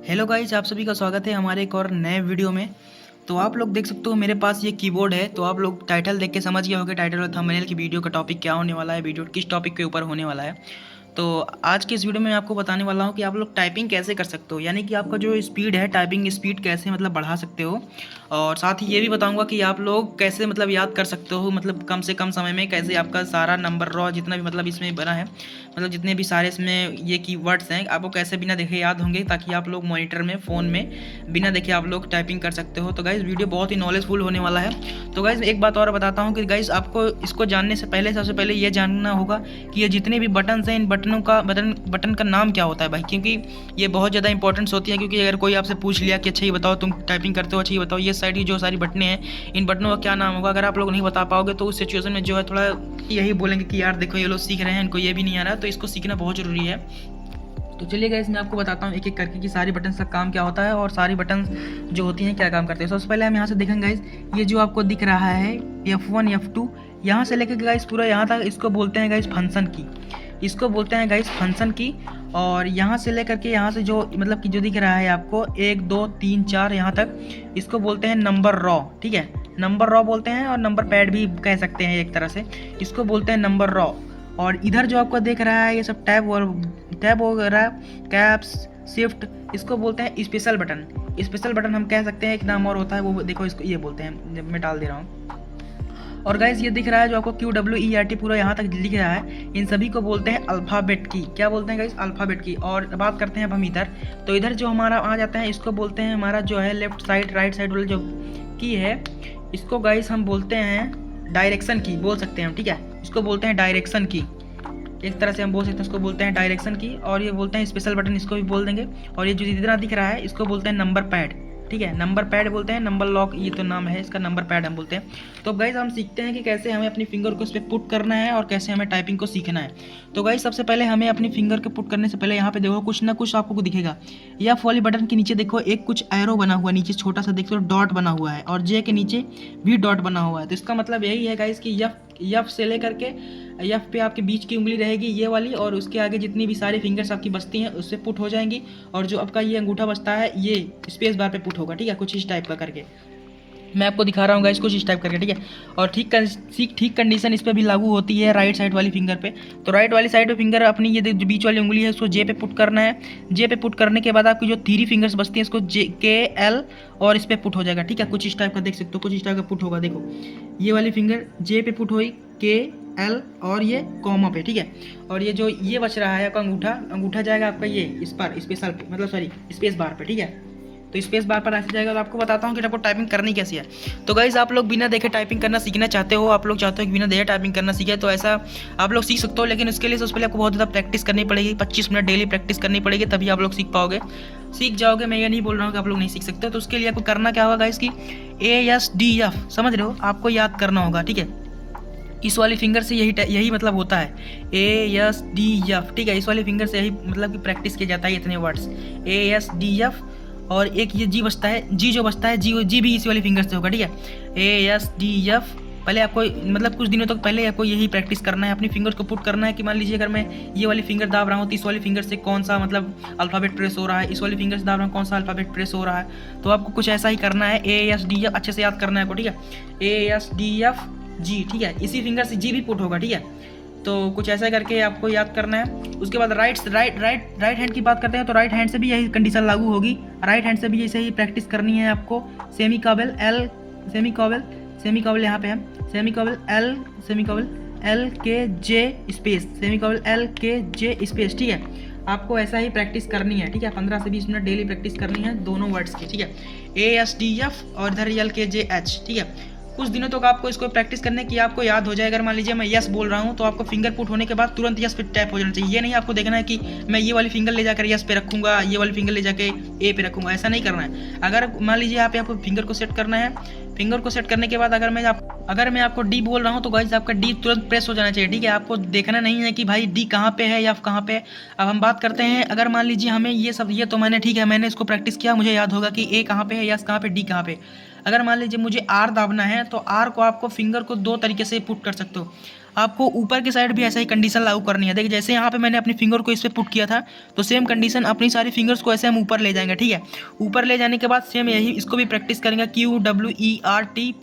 Hello guys, आप सभी का स्वागत है हमारे एक और नए वीडियो में। तो आप लोग देख सकते हो मेरे पास ये कीबोर्ड है। तो आप लोग टाइटल देख के समझ गए होंगे टाइटल और थंबनेल की वीडियो का टॉपिक क्या होने वाला है, वीडियो किस टॉपिक के ऊपर होने वाला है। तो आज के इस वीडियो में मैं आपको बताने वाला हूँ कि आप लोग टाइपिंग कैसे कर सकते हो, यानी कि आपका जो स्पीड है, टाइपिंग स्पीड कैसे मतलब बढ़ा सकते हो। और साथ ही ये भी बताऊंगा कि आप लोग कैसे मतलब याद कर सकते हो, मतलब कम से कम समय में कैसे आपका सारा नंबर रॉ जितना भी मतलब इसमें बना है, मतलब जितने भी सारे इसमें ये कीवर्ड्स हैं आपको कैसे बिना देखे याद होंगे, ताकि आप लोग मॉनिटर में फ़ोन में बिना देखे आप लोग टाइपिंग कर सकते हो। तो गाइज़ वीडियो बहुत ही नॉलेजफुल होने वाला है। तो गाइज़ एक बात और बताता हूँ कि गाइज़ आपको इसको जानने से पहले सबसे पहले ये जानना होगा कि ये जितने भी बटन्स हैं, इन बटनों का बटन का नाम क्या होता है भाई, क्योंकि ये बहुत ज़्यादा इंपॉर्टेंस होती है। क्योंकि अगर कोई आपसे पूछ लिया कि अच्छा ये बताओ तुम टाइपिंग करते हो, अच्छा ये बताओ ये साइड की जो सारी बटनें हैं इन बटनों का क्या नाम होगा, अगर आप लोग नहीं बता पाओगे तो उस सिचुएशन में जो है थोड़ा यही बोलेंगे कि यार देखो ये लोग सीख रहे हैं, इनको ये भी नहीं आ रहा, तो इसको सीखना बहुत ज़रूरी है। तो चलिए गाइस मैं आपको बताता हूँ एक एक करके कि सारी बटन्स का काम क्या होता है और सारी बटन्स जो होती हैं क्या काम करते हैं। सबसे पहले हम यहाँ से देखेंगे गाइस, ये जो आपको दिख रहा है F1 F2, यहाँ से लेकर गाइस पूरा यहाँ तक इसको बोलते हैं गाइस फंक्शन की, इसको बोलते हैं गाइस फंक्शन की। और यहाँ से लेकर के यहाँ से जो मतलब कि जो दिख रहा है आपको 1 2 3 4 यहाँ तक, इसको बोलते हैं नंबर रॉ। ठीक है, नंबर रॉ बोलते हैं और नंबर पैड भी कह सकते हैं एक तरह से, इसको बोलते हैं नंबर रॉ। और इधर जो आपको देख रहा है ये सब टैब वगैरह, कैप्स, शिफ्ट, इसको बोलते हैं स्पेशल बटन। स्पेशल बटन हम कह सकते हैं, एक नाम और होता है वो देखो, इसको ये बोलते हैं, जब मैं डाल दे रहा हूँ। और गाइस ये दिख रहा है जो आपको QWERT पूरा यहाँ तक लिख रहा है, इन सभी को बोलते हैं अल्फ़ाबेट की। क्या बोलते हैं गाइस? अल्फ़ाबेट की। और बात करते हैं अब हम इधर, तो इधर जो हमारा आ जाता है इसको बोलते हैं हमारा जो है लेफ्ट साइड राइट साइड वाला जो की है, इसको गाइस हम बोलते हैं डायरेक्शन की बोल सकते हैं हम। ठीक है, इसको बोलते हैं डायरेक्शन की, एक तरह से हम बोल सकते हैं, इसको बोलते हैं डायरेक्शन की। और ये बोलते हैं स्पेशल बटन, इसको भी बोल देंगे। और ये जो इतना दिख रहा है इसको बोलते हैं नंबर पैड। ठीक है, नंबर पैड बोलते हैं, नंबर लॉक ये तो नाम है इसका, नंबर पैड हम बोलते हैं। तो अब गाइस हम सीखते हैं कि कैसे हमें अपनी फिंगर को इस पर पुट करना है और कैसे हमें टाइपिंग को सीखना है। तो गाइस सबसे पहले हमें अपनी फिंगर को पुट करने से पहले यहाँ पे देखो कुछ ना कुछ आपको दिखेगा। एफ वाली बटन के नीचे देखो एक कुछ एरो बना हुआ, नीचे छोटा सा देखो डॉट बना हुआ है, और जे के नीचे भी डॉट बना हुआ है। तो इसका मतलब यही है गाइस कि यफ से लेकर के एफ पे आपके बीच की उंगली रहेगी ये वाली, और उसके आगे जितनी भी सारी फिंगर्स आपकी बचती हैं उससे पुट हो जाएंगी। और जो आपका ये अंगूठा बचता है ये स्पेस बार पे पुट होगा। ठीक है, कुछ इस टाइप का करके मैं आपको दिखा रहा हूँ गाइस, कुछ इस टाइप करके। ठीक है, और ठीक कंडीशन इस पर भी लागू होती है राइट साइड वाली फिंगर पे। तो राइट वाली साइड पे फिंगर अपनी ये जो बीच वाली उंगली है उसको जे पे पुट करना है। जे पे पुट करने के बाद आपकी जो 3 फिंगर्स बचती हैं इसको KL और इस पे पुट हो जाएगा। ठीक है, कुछ इस टाइप का देख सकते हो, कुछ इस टाइप का पुट होगा। देखो ये वाली फिंगर जे पे पुट हुई, KL और ये कॉमा पे। ठीक है, और ये जो ये बच रहा है आपका अंगूठा जाएगा आपका ये इस पर स्पेशल पे, मतलब सॉरी स्पेस बार पे। ठीक है, तो स्पेस बार पर ऐसे जाएगा। तो आपको बताता हूँ कि आपको टाइपिंग करनी कैसी है। तो गाइज आप लोग बिना देखे टाइपिंग करना सीखना चाहते हो, आप लोग चाहते हो कि बिना देखे टाइपिंग करना सीखे, तो ऐसा आप लोग सीख सकते हो। लेकिन उसके लिए सबसे पहले आपको बहुत ज़्यादा प्रैक्टिस करनी पड़ेगी, 25 मिनट डेली प्रैक्टिस करनी पड़ेगी, तभी आप लोग सीख पाओगे, सीख जाओगे। मैं ये नहीं बोल रहा हूँ कि आप लोग नहीं सीख सकते। तो उसके लिए आपको करना क्या होगा गाइज कि ASDF समझ रहे हो, आपको याद करना होगा। ठीक है, इस वाली फिंगर से यही मतलब होता है ASDF। ठीक है, इस वाली फिंगर से यही मतलब कि प्रैक्टिस किया जाता है इतने वर्ड्स ASDF। और एक ये जी बचता है, जी जो बचता है जी भी इसी वाली फिंगर से होगा। ठीक है, ASDF। पहले आपको मतलब कुछ दिनों तक पहले आपको यही प्रैक्टिस करना है, अपनी फिंगर्स को पुट करना है कि मान लीजिए अगर मैं ये वाली फिंगर दाब रहा हूँ तो इस वाली फिंगर से कौन सा मतलब अल्फ़ाबेट प्रेस हो रहा है, इस वाली फिंगर से दाब रहा हूँ कौन सा अल्फ़ाबेट प्रेस हो रहा है। तो आपको कुछ ऐसा ही करना है, ASDF अच्छे से याद करना है आपको। ठीक है, ASDF जी। ठीक है, इसी फिंगर से जी भी पुट होगा। ठीक है, तो कुछ ऐसा करके आपको याद करना है। उसके बाद राइट हैंड की बात करते हैं, तो राइट हैंड से भी यही कंडीशन लागू होगी। राइट हैंड से भी ऐसे ही प्रैक्टिस करनी है आपको। सेमीकोबल एल, सेमीकोबल यहाँ पे है, सेमीकोबल एल के जे स्पेस, सेमीकोबल एल के जे स्पेस। ठीक है, आपको ऐसा ही प्रैक्टिस करनी है। ठीक है, 15 से 20 मिनट डेली प्रैक्टिस करनी है दोनों वर्ड्स की। ठीक है, ASDF और इधर LKJH। ठीक है, कुछ दिनों तक आपको इसको प्रैक्टिस करने की आपको याद हो जाए। अगर मान लीजिए मैं यस बोल रहा हूँ तो आपको फिंगर पुट होने के बाद तुरंत यस पे टैप हो जाना चाहिए। ये नहीं आपको देखना है कि मैं ये वाली फिंगर ले जाकर यस पे रखूंगा, ये वाली फिंगर ले जाके ए पे रखूंगा, ऐसा नहीं करना है। अगर मान लीजिए यहाँ पे आपको फिंगर को सेट करना है, फिंगर को सेट करने के बाद अगर मैं आपको डी बोल रहा हूँ तो गाइस आपका डी तुरंत प्रेस हो जाना चाहिए। ठीक है, आपको देखना नहीं है कि भाई डी कहाँ पे है या कहाँ पे। अब हम बात करते हैं, अगर मान लीजिए हमें ये सब ये तो मैंने ठीक है मैंने इसको प्रैक्टिस किया, मुझे याद होगा कि ए कहाँ पे है, यस कहाँ पे, डी कहाँ पे। अगर मान लीजिए मुझे आर दाबना है तो आर को आपको फिंगर को 2 तरीके से पुट कर सकते हो। आपको ऊपर की साइड भी ऐसा ही कंडीशन लागू करनी है। देखिए जैसे यहाँ पे मैंने अपनी फिंगर को इस पर पुट किया था, तो सेम कंडीशन अपनी सारी फिंगर्स को ऐसे हम ऊपर ले जाएंगे, ठीक है। ऊपर ले जाने के बाद सेम यही इसको भी प्रैक्टिस करेंगे QWERT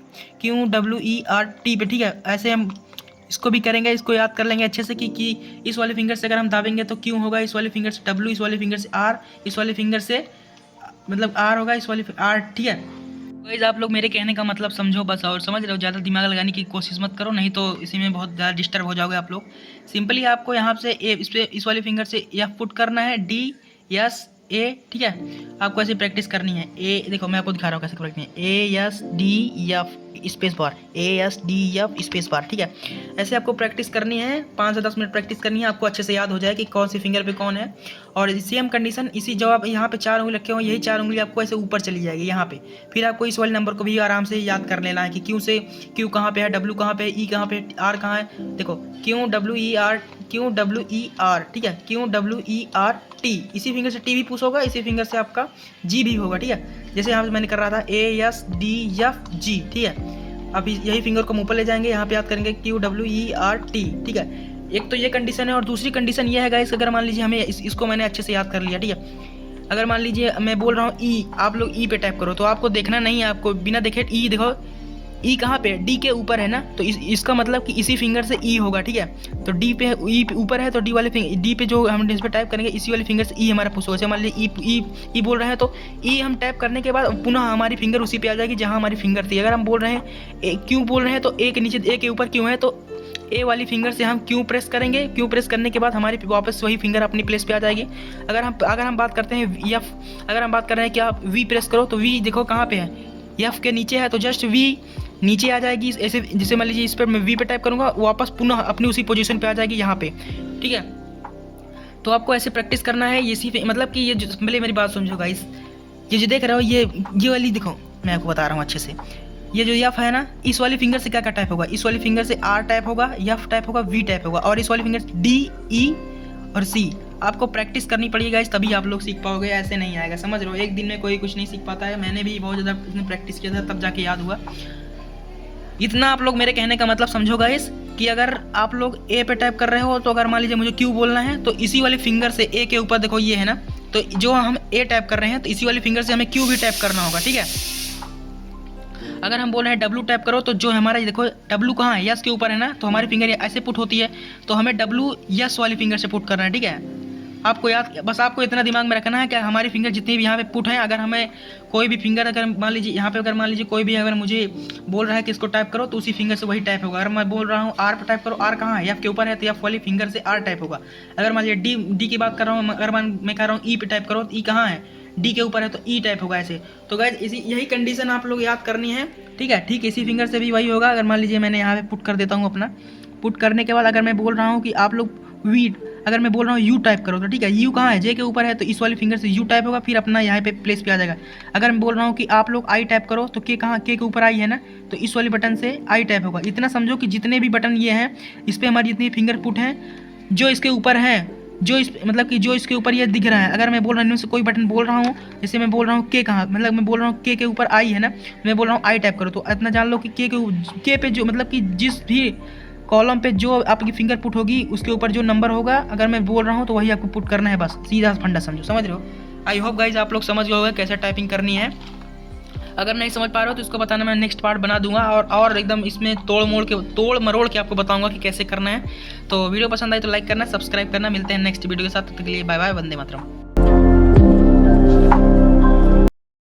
पे, ठीक है। ऐसे हम इसको भी करेंगे, इसको याद कर लेंगे अच्छे से कि इस वाले फिंगर से अगर हम दाबेंगे तो क्यों होगा, इस वाले फिंगर से W, इस वाले फिंगर से R, इस वाले फिंगर से मतलब R होगा, इस वाले R, ठीक है। गाइस आप लोग मेरे कहने का मतलब समझो बस, और समझ रहे हो, ज़्यादा दिमाग लगाने की कोशिश मत करो, नहीं तो इसी में बहुत ज़्यादा डिस्टर्ब हो जाओगे आप लोग। सिंपली आपको यहाँ से इस वाले फिंगर से F पुट करना है, DSA, ठीक है। आपको ऐसे प्रैक्टिस करनी है। देखो मैं आपको दिखा रहा हूँ कैसे करनी है, ASDF space bar, ASDF space bar, ठीक है। ऐसे आपको प्रैक्टिस करनी है, 5 से 10 मिनट प्रैक्टिस करनी है, आपको अच्छे से याद हो जाए कि कौन सी फिंगर पे कौन है। और सेम कंडीशन इसी, जो आप यहाँ पे 4 उंगली रखे हो, यही 4 उंगली आपको ऐसे ऊपर चली जाएगी यहाँ पे। फिर आपको इस वाले नंबर को भी आराम से याद कर लेना है कि क्यू कहाँ पे है, W कहाँ पे है, E कहाँ पे है, R कहाँ है। देखो QWER, ठीक है, QWERT। इसी फिंगर से T भी पुश होगा, इसी फिंगर से आपका G भी होगा, ठीक है। जैसे यहाँ पे मैंने कर रहा था ASDFG, ठीक है। अब यही फिंगर को ऊपर ले जाएंगे, यहाँ पे याद करेंगे QWERT, ठीक है। एक तो ये कंडीशन है, और दूसरी कंडीशन ये है गाइस, अगर मान लीजिए हमें इसको मैंने अच्छे से याद कर लिया, ठीक है। अगर मान लीजिए मैं बोल रहा हूँ E, आप लोग E पे टाइप करो, तो आपको देखना नहीं है, आपको बिना देखे E देखो, E कहाँ पे है, D के ऊपर है ना, तो इसका मतलब कि इसी फिंगर से E होगा, ठीक है। तो D पे E पे ऊपर है, तो D वाले फिंगर, D पे जो हम इस पर टाइप करेंगे, इसी वाले फिंगर से E हमारा पुश होगा। मान लीजिए E बोल रहे हैं, तो E हम टाइप करने के बाद पुनः हमारी फिंगर उसी पे आ जाएगी जहाँ हमारी फिंगर थी। अगर हम बोल रहे हैं Q बोल रहे हैं, तो A के नीचे, A के ऊपर Q है, तो A वाली फिंगर से हम Q प्रेस करेंगे। Q प्रेस करने के बाद हमारी वापस वही फिंगर अपनी प्लेस पे आ जाएगी। अगर हम बात करते हैं F, अगर हम बात कर रहे हैं कि आप V प्रेस करो, तो V देखो कहाँ पे है, F के नीचे है, तो जस्ट V नीचे आ जाएगी। ऐसे जैसे मान लीजिए इस पर मैं V पे टाइप करूँगा, वापस पुनः अपनी उसी पोजीशन पे आ जाएगी यहाँ पे, ठीक है। तो आपको ऐसे प्रैक्टिस करना है, ये मतलब कि ये जो, पहले मेरी बात समझो गाइस, ये जो देख रहे हो, ये वाली देखो, मैं आपको बता रहा हूँ अच्छे से। ये जो F है ना, इस वाली फिंगर से क्या क्या टाइप होगा, इस वाली फिंगर से R टाइप होगा, F टाइप होगा, V टाइप होगा, और इस वाली फिंगर से D, E और C। आपको प्रैक्टिस करनी पड़ेगी गाइस, तभी आप लोग सीख पाओगे, ऐसे नहीं आएगा, समझ रहे हो। एक दिन में कोई कुछ नहीं सीख पाता है, मैंने भी बहुत ज़्यादा इसमें प्रैक्टिस किया था, तब जाके याद हुआ। इतना आप लोग मेरे कहने का मतलब समझो गाइस, कि अगर आप लोग A पे टाइप कर रहे हो, तो अगर मान लीजिए मुझे Q बोलना है, तो इसी वाली फिंगर से A के ऊपर देखो ये है ना, तो जो हम A टाइप कर रहे हैं, तो इसी वाली फिंगर से हमें Q भी टाइप करना होगा, ठीक है। अगर हम बोल रहे हैं W टाइप करो, तो जो हमारा देखो W कहाँ है, यस के ऊपर है ना, तो हमारी फिंगर ऐसे पुट होती है, तो हमें W यस वाली फिंगर से पुट करना है, ठीक है। आपको याद, बस आपको इतना दिमाग में रखना है कि हमारी फिंगर जितनी भी यहाँ पे पुट हैं, अगर हमें कोई भी फिंगर, अगर मान लीजिए यहाँ पे, अगर मान लीजिए कोई भी अगर मुझे बोल रहा है कि इसको टाइप करो, तो उसी फिंगर से वही टाइप होगा। अगर मैं बोल रहा हूँ R पे टाइप करो, R कहाँ है, F के ऊपर है, तो F वाली फिंगर से R टाइप होगा। अगर मान लीजिए D की बात कर रहा हूँ, अगर मैं कह रहा हूँ E पे टाइप करो, तो E कहाँ है, D के ऊपर है, तो E टाइप होगा ऐसे। तो गाइस यही कंडीशन आप लोग याद करनी है, ठीक है। ठीक इसी फिंगर से भी वही होगा। अगर मान लीजिए मैंने यहाँ पे पुट कर देता हूँ अपना, पुट करने के बाद अगर मैं बोल रहा हूँ कि आप लोग अगर मैं बोल रहा हूँ U टाइप करो, तो ठीक है, U कहाँ है, J के ऊपर है, तो इस वाली फिंगर से U टाइप होगा, फिर अपना यहाँ पे प्लेस पे आ जाएगा। अगर मैं बोल रहा हूँ कि आप लोग I टाइप करो, तो K कहाँ, K के ऊपर I है ना, तो इस वाली बटन से I टाइप होगा। इतना समझो कि जितने भी बटन ये हैं, इस पर हमारी जितनी फिंगर पुट हैं, जो इसके ऊपर हैं, जो इस मतलब कि जो इसके ऊपर ये दिख रहा है, अगर मैं बोल रहा हूँ इनमें से कोई बटन बोल रहा हूँ, जैसे मैं बोल रहा हूँ K कहाँ, मतलब मैं बोल रहा हूँ K के ऊपर I है ना, मैं बोल रहा हूँ I टाइप करो, तो इतना जान लो कि K पे जो मतलब कि जिस भी कॉलम पे जो आपकी फिंगर पुट होगी, उसके ऊपर जो नंबर होगा, अगर मैं बोल रहा हूँ, तो वही आपको पुट करना है, बस सीधा फंडा समझो, समझ रहे हो। आई होप गाइज आप लोग समझ गए होंगे कैसे टाइपिंग करनी है। अगर नहीं समझ पा रहे हो तो इसको बताना, मैं नेक्स्ट पार्ट बना दूंगा, और एकदम इसमें तोड़ मरोड़ के आपको बताऊंगा कि कैसे करना है। तो वीडियो पसंद आई तो लाइक करना, सब्सक्राइब करना। मिलते हैं नेक्स्ट वीडियो के साथ, तब तक के लिए बाय बाय, वंदे मातरम।